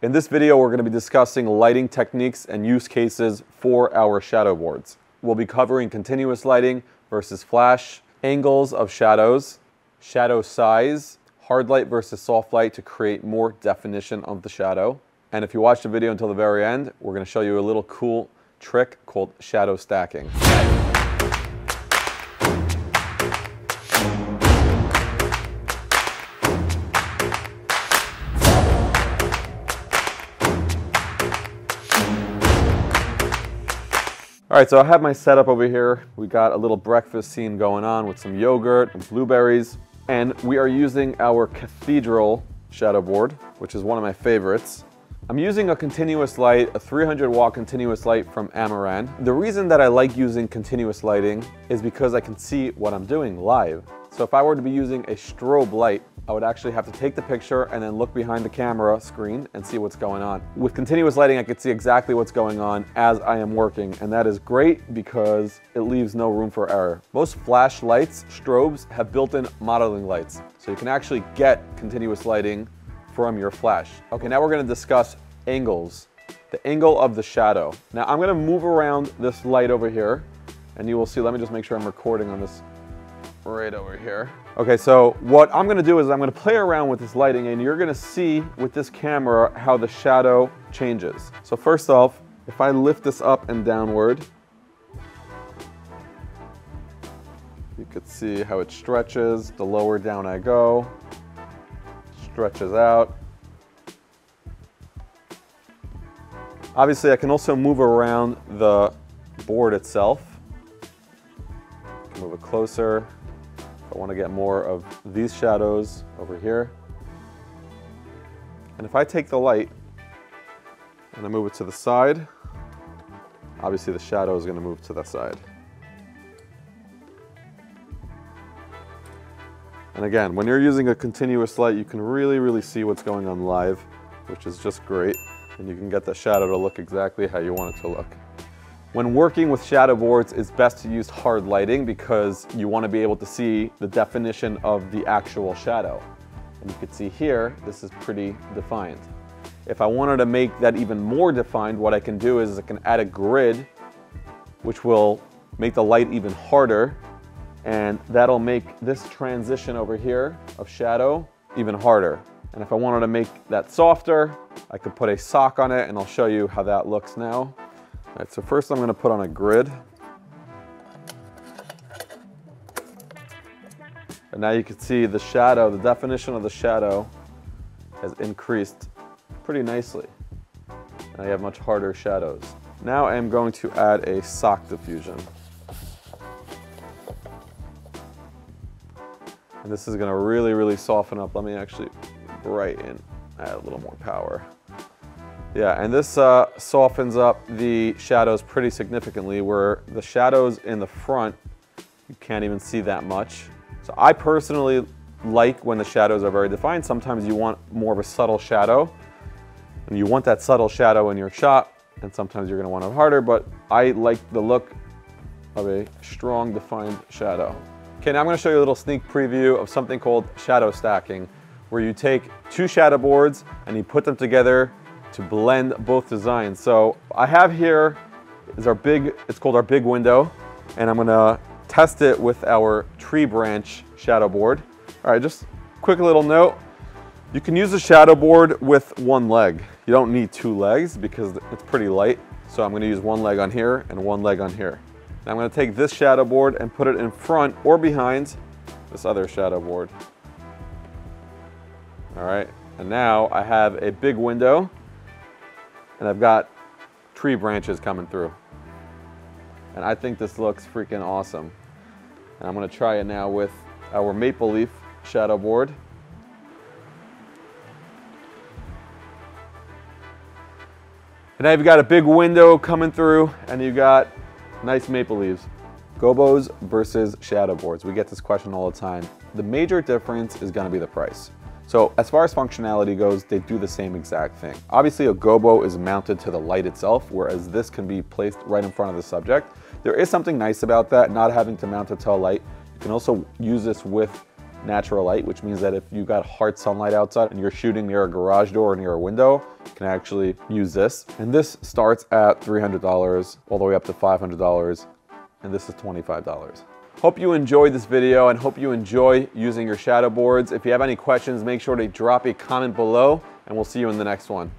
In this video, we're going to be discussing lighting techniques and use cases for our shadow boards. We'll be covering continuous lighting versus flash, angles of shadows, shadow size, hard light versus soft light to create more definition of the shadow. And if you watch the video until the very end, we're going to show you a little cool trick called shadow stacking. All right, so I have my setup over here. We got a little breakfast scene going on with some yogurt and blueberries. And we are using our Cathedral shadow board, which is one of my favorites. I'm using a continuous light, a 300 watt continuous light from Amaran. The reason that I like using continuous lighting is because I can see what I'm doing live. So if I were to be using a strobe light, I would actually have to take the picture and then look behind the camera screen and see what's going on. With continuous lighting, I could see exactly what's going on as I am working, and that is great because it leaves no room for error. Most flash lights, strobes, have built-in modeling lights, so you can actually get continuous lighting from your flash. Okay, now we're gonna discuss angles. The angle of the shadow. Now I'm gonna move around this light over here, and you will see, let me just make sure I'm recording on this right over here. Okay, so what I'm gonna do is I'm gonna play around with this lighting and you're gonna see with this camera how the shadow changes. So first off, if I lift this up and downward, you could see how it stretches. The lower down I go, stretches out. Obviously, I can also move around the board itself. Move it closer. I want to get more of these shadows over here. And if I take the light and I move it to the side, obviously the shadow is going to move to the side. And again, when you're using a continuous light, you can really see what's going on live, which is just great. And you can get the shadow to look exactly how you want it to look. When working with shadow boards, it's best to use hard lighting because you want to be able to see the definition of the actual shadow. And you can see here, this is pretty defined. If I wanted to make that even more defined, what I can do is I can add a grid, which will make the light even harder. And that'll make this transition over here of shadow even harder. And if I wanted to make that softer, I could put a sock on it and I'll show you how that looks now. All right, so first I'm going to put on a grid. And now you can see the shadow, the definition of the shadow has increased pretty nicely. And I have much harder shadows. Now I am going to add a sock diffusion. And this is going to really soften up. Let me actually brighten, add a little more power. Yeah, and this softens up the shadows pretty significantly, where the shadows in the front, you can't even see that much. So I personally like when the shadows are very defined. Sometimes you want more of a subtle shadow, and you want that subtle shadow in your shot, and sometimes you're gonna want it harder, but I like the look of a strong defined shadow. Okay, now I'm gonna show you a little sneak preview of something called shadow stacking, where you take two shadow boards and you put them together to blend both designs. So I have here is it's called our big window, and I'm gonna test it with our tree branch shadow board. All right, just quick little note. You can use a shadow board with one leg. You don't need two legs because it's pretty light. So I'm gonna use one leg on here and one leg on here. Now I'm gonna take this shadow board and put it in front or behind this other shadow board. All right, and now I have a big window and I've got tree branches coming through. And I think this looks freaking awesome. And I'm gonna try it now with our maple leaf shadow board. And now you've got a big window coming through and you've got nice maple leaves. Gobos versus shadow boards. We get this question all the time. The major difference is gonna be the price. So as far as functionality goes, they do the same exact thing. Obviously a gobo is mounted to the light itself, whereas this can be placed right in front of the subject. There is something nice about that, not having to mount it to a light. You can also use this with natural light, which means that if you got hard sunlight outside and you're shooting near a garage door or near a window, can actually use this. And this starts at $300 all the way up to $500, and this is $25. Hope you enjoyed this video and hope you enjoy using your shadow boards. If you have any questions, make sure to drop a comment below, and we'll see you in the next one.